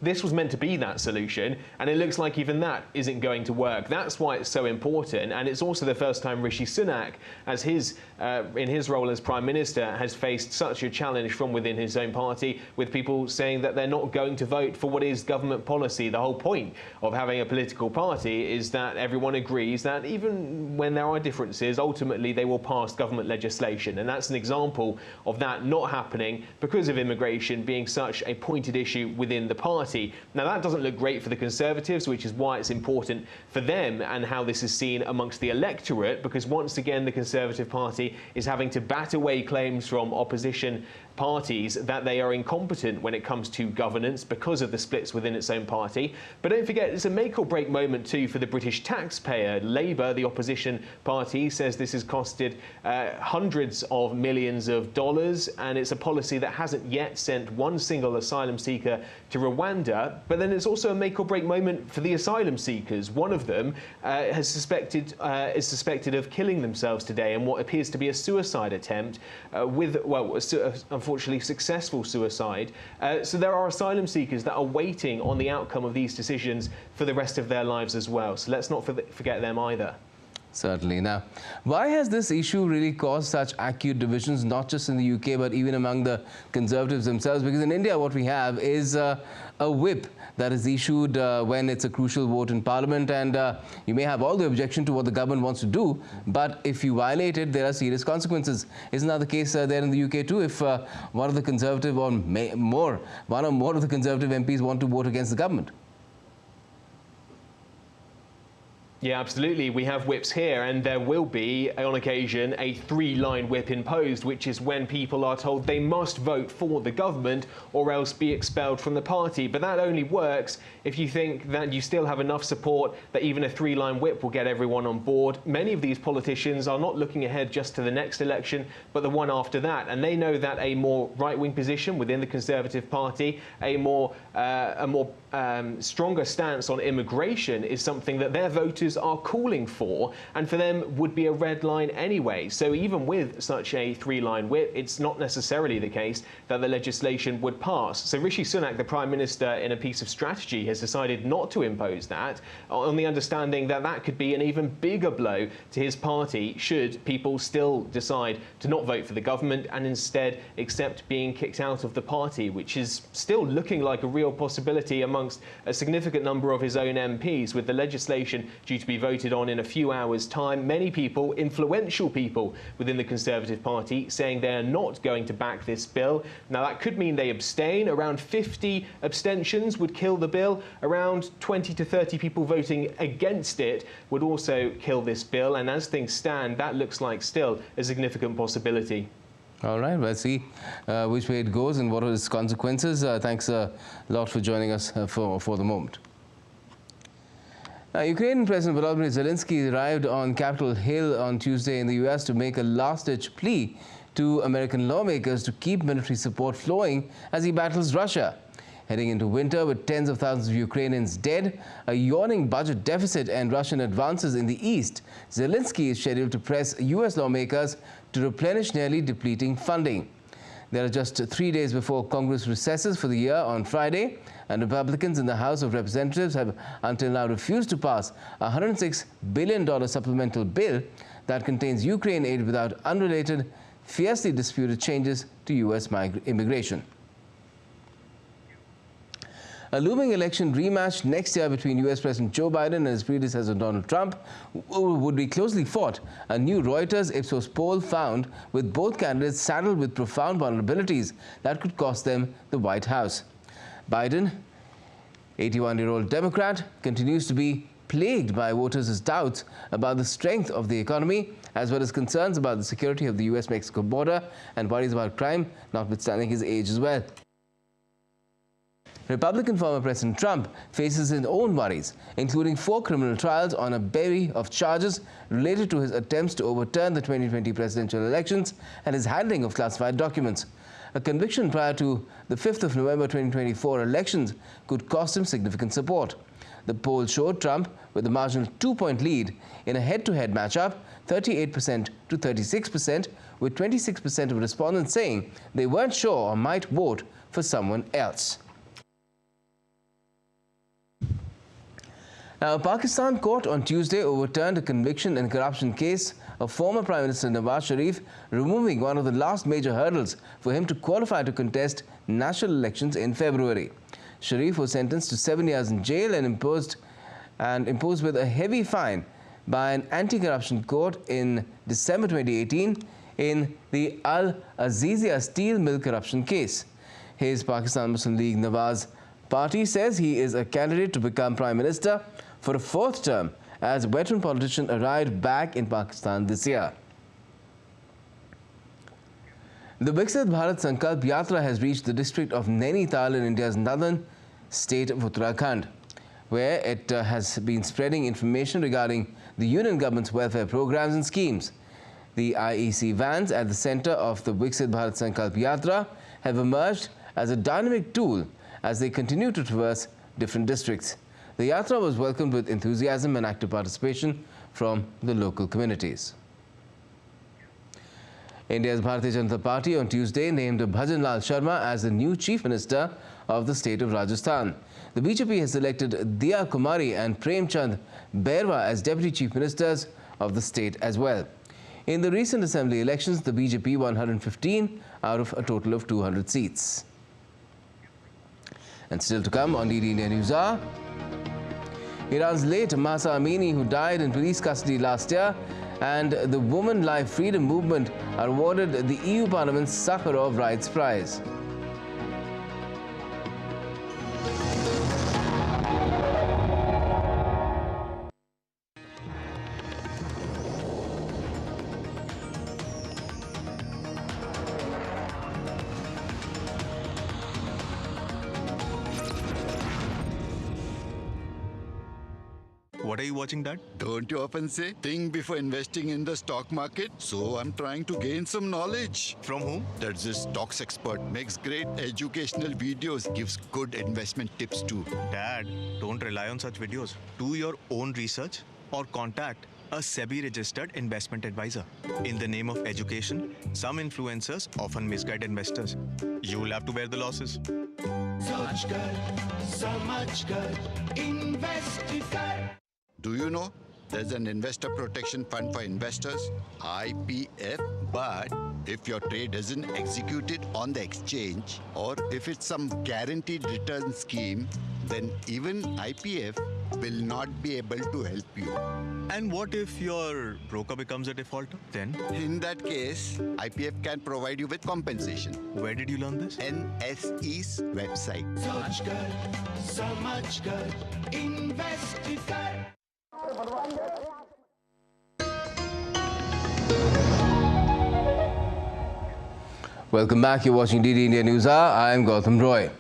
This was meant to be that solution, and it looks like even that isn't going to work. That's why it's so important, and it's also the first time Rishi Sunak, as in his role as Prime Minister, has faced such a challenge from within his own party, with people saying that they're not going to vote for what is government policy. The whole point of having a political party is that everyone agrees that even when there are differences, ultimately they will pass government legislation, and that's an example of that not happening because of immigration being such a pointed issue within the party. Now, that doesn't look great for the Conservatives, which is why it's important for them and how this is seen amongst the electorate, because once again the Conservative Party is having to bat away claims from opposition parties that they are incompetent when it comes to governance because of the splits within its own party. But don't forget, it's a make-or-break moment too for the British taxpayer. Labour, the opposition party, says this has costed hundreds of millions of dollars, and it's a policy that hasn't yet sent one single asylum seeker to Rwanda. But then it's also a make-or-break moment for the asylum seekers. One of them is suspected of killing themselves today in what appears to be a suicide attempt unfortunately successful suicide. So there are asylum seekers that are waiting on the outcome of these decisions for the rest of their lives as well. So let's not forget them either. Certainly. Now, why has this issue really caused such acute divisions, not just in the UK, but even among the Conservatives themselves? Because in India, what we have is a whip that is issued when it's a crucial vote in Parliament, and you may have all the objection to what the government wants to do, but if you violate it, there are serious consequences. Isn't that the case there in the UK too? If one of the Conservative or one or more of the Conservative MPs want to vote against the government? Yeah, absolutely. We have whips here, and there will be, on occasion, a 3-line whip imposed, which is when people are told they must vote for the government or else be expelled from the party. But that only works if you think that you still have enough support that even a 3-line whip will get everyone on board. Many of these politicians are not looking ahead just to the next election, but the one after that. And they know that a more right-wing position within the Conservative Party, a more stronger stance on immigration is something that their voters are calling for, and for them would be a red line anyway. So even with such a three-line whip, it's not necessarily the case that the legislation would pass. So Rishi Sunak, the Prime Minister, in a piece of strategy, has decided not to impose that, on the understanding that that could be an even bigger blow to his party should people still decide to not vote for the government and instead accept being kicked out of the party, which is still looking like a real possibility amongst a significant number of his own MPs, with the legislation due to be voted on in a few hours' time. Many people, influential people within the Conservative Party, saying they are not going to back this bill. Now, that could mean they abstain. Around 50 abstentions would kill the bill. Around 20 to 30 people voting against it would also kill this bill. And as things stand, that looks like still a significant possibility. All right, let's see which way it goes and what are its consequences. Thanks a lot for joining us for the moment. Ukrainian President Volodymyr Zelenskyy arrived on Capitol Hill on Tuesday in the US to make a last-ditch plea to American lawmakers to keep military support flowing as he battles Russia. Heading into winter with tens of thousands of Ukrainians dead, a yawning budget deficit and Russian advances in the east, Zelenskyy is scheduled to press US lawmakers to replenish nearly depleting funding. There are just 3 days before Congress recesses for the year on Friday, and Republicans in the House of Representatives have until now refused to pass a $106 billion supplemental bill that contains Ukraine aid without unrelated, fiercely disputed changes to US immigration. A looming election rematch next year between US President Joe Biden and his predecessor Donald Trump would be closely fought. A new Reuters Ipsos poll found with both candidates saddled with profound vulnerabilities that could cost them the White House. Biden, 81-year-old Democrat, continues to be plagued by voters' doubts about the strength of the economy, as well as concerns about the security of the US-Mexico border and worries about crime, notwithstanding his age as well. Republican former President Trump faces his own worries, including 4 criminal trials on a bevy of charges related to his attempts to overturn the 2020 presidential elections and his handling of classified documents. A conviction prior to the 5th of November 2024 elections could cost him significant support. The poll showed Trump with a marginal 2-point lead in a head-to-head matchup, 38% to 36%, with 26% of respondents saying they weren't sure or might vote for someone else. Now, a Pakistan court on Tuesday overturned a conviction and corruption case of former Prime Minister Nawaz Sharif, removing one of the last major hurdles for him to qualify to contest national elections in February. Sharif was sentenced to 7 years in jail and imposed with a heavy fine by an anti-corruption court in December 2018 in the Al Azizia steel mill corruption case. His Pakistan Muslim League Nawaz party says he is a candidate to become Prime Minister for a 4th term as a veteran politician arrived back in Pakistan this year. The Viksit Bharat Sankalp Yatra has reached the district of Nainital in India's northern state of Uttarakhand, where it has been spreading information regarding the union government's welfare programs and schemes. The IEC vans at the center of the Viksit Bharat Sankalp Yatra have emerged as a dynamic tool as they continue to traverse different districts. The Yatra was welcomed with enthusiasm and active participation from the local communities. India's Bharatiya Janata Party on Tuesday named Bhajan Lal Sharma as the new Chief Minister of the state of Rajasthan. The BJP has selected Diya Kumari and Prem Chand Bairwa as Deputy Chief Ministers of the state as well. In the recent assembly elections, the BJP won 115 out of a total of 200 seats. And still to come on DD India News Hour, Iran's late Mahsa Amini, who died in police custody last year, and the Women Life Freedom Movement are awarded the EU Parliament's Sakharov Rights Prize. What are you watching, Dad? Don't you often say, think before investing in the stock market? So I'm trying to gain some knowledge. From whom? That's this stocks expert. Makes great educational videos. Gives good investment tips too. Dad, don't rely on such videos. Do your own research or contact a SEBI-registered investment advisor. In the name of education, some influencers often misguide investors. You will have to bear the losses. सोच कर समझ कर invest कर Do you know there's an investor protection fund for investors, IPF, but if your trade isn't executed on the exchange or if it's some guaranteed return scheme, then even IPF will not be able to help you. And what if your broker becomes a defaulter then? In that case, IPF can provide you with compensation. Where did you learn this? NSE's website. सोच कर समझ कर invest कर Welcome back. You're watching DD India News Hour. I am Gautam Roy.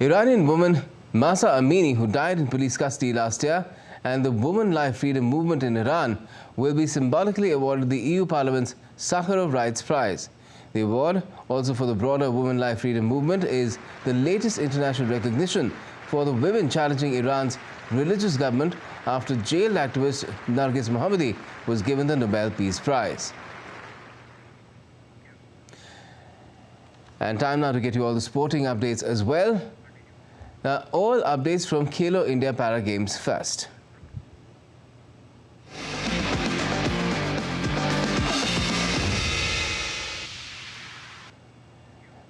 Iranian woman Mahsa Amini, who died in police custody last year, and the Women Life Freedom Movement in Iran will be symbolically awarded the EU Parliament's Sakharov Rights Prize. The award, also for the broader Women Life Freedom Movement, is the latest international recognition for the women challenging Iran's religious government after jailed activist Nargis Mohammadi was given the Nobel Peace Prize. And time now to get you all the sporting updates as well. Now, all updates from Khelo India Para Games first.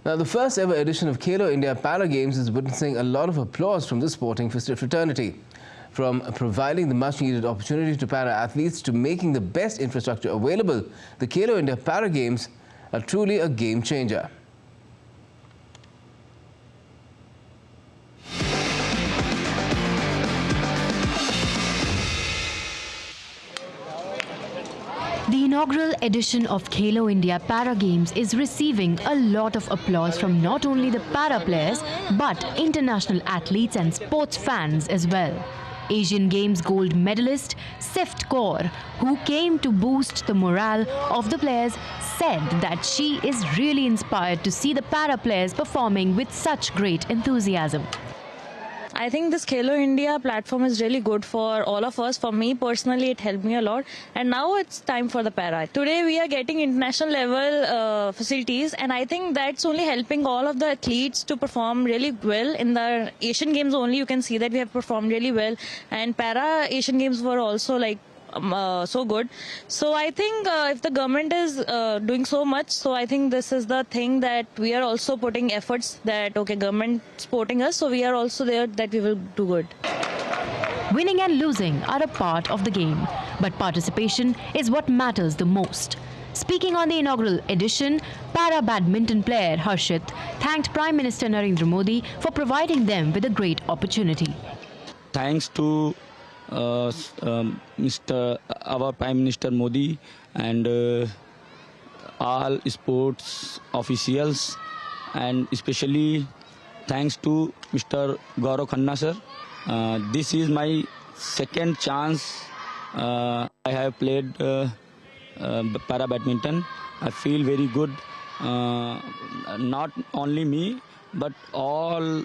Now, the first ever edition of Khelo India Para Games is witnessing a lot of applause from the sporting fraternity. From providing the much-needed opportunity to para-athletes to making the best infrastructure available, the Khelo India Para Games are truly a game-changer. The inaugural edition of Khelo India Para Games is receiving a lot of applause from not only the para players but international athletes and sports fans as well. Asian Games gold medalist Sift Kaur, who came to boost the morale of the players, said that she is really inspired to see the para players performing with such great enthusiasm. I think this Khelo India platform is really good for all of us. For me personally, it helped me a lot. And now it's time for the para. Today we are getting international level facilities, and I think that's only helping all of the athletes to perform really well. In the Asian Games only, you can see that we have performed really well. And para Asian Games were also like so good. So I think if the government is doing so much, so I think this is the thing that we are also putting efforts that, okay, government supporting us, so we are also there that we will do good. Winning and losing are a part of the game, but participation is what matters the most. Speaking on the inaugural edition, para badminton player Harshit thanked Prime Minister Narendra Modi for providing them with a great opportunity. Thanks to our Prime Minister Modi and all sports officials, and especially thanks to Mr. Gaurav Khanna sir. This is my second chance I have played para badminton. I feel very good. Not only me, but all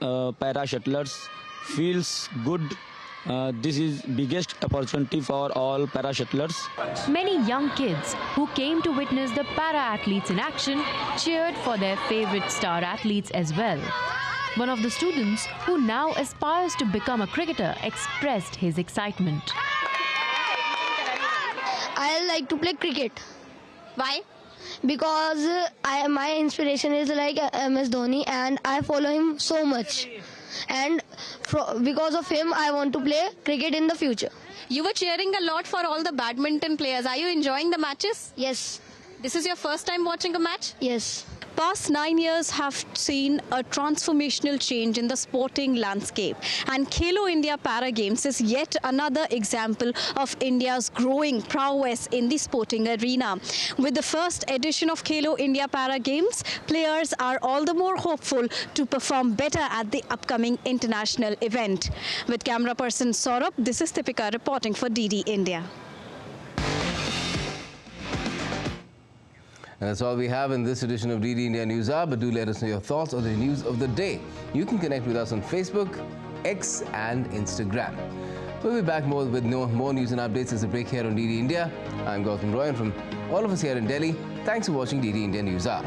para shuttlers feels good. This is biggest opportunity for all para shuttlers. Many young kids who came to witness the para athletes in action cheered for their favorite star athletes as well. One of the students who now aspires to become a cricketer expressed his excitement. I like to play cricket. Why? Because my inspiration is like MS Dhoni, and I follow him so much. And because of him, I want to play cricket in the future. You were cheering a lot for all the badminton players. Are you enjoying the matches? Yes. This is your first time watching a match? Yes. past 9 years have seen a transformational change in the sporting landscape, and Khelo India Para Games is yet another example of India's growing prowess in the sporting arena. With the first edition of Khelo India Para Games, players are all the more hopeful to perform better at the upcoming international event. With camera person Saurabh, this is Deepika reporting for DD India. And that's all we have in this edition of DD India News Hour, but do let us know your thoughts on the news of the day. You can connect with us on Facebook, X and Instagram. We'll be back with more news and updates as a break here on DD India. I'm Gautam Roy, and from all of us here in Delhi, thanks for watching DD India News Hour.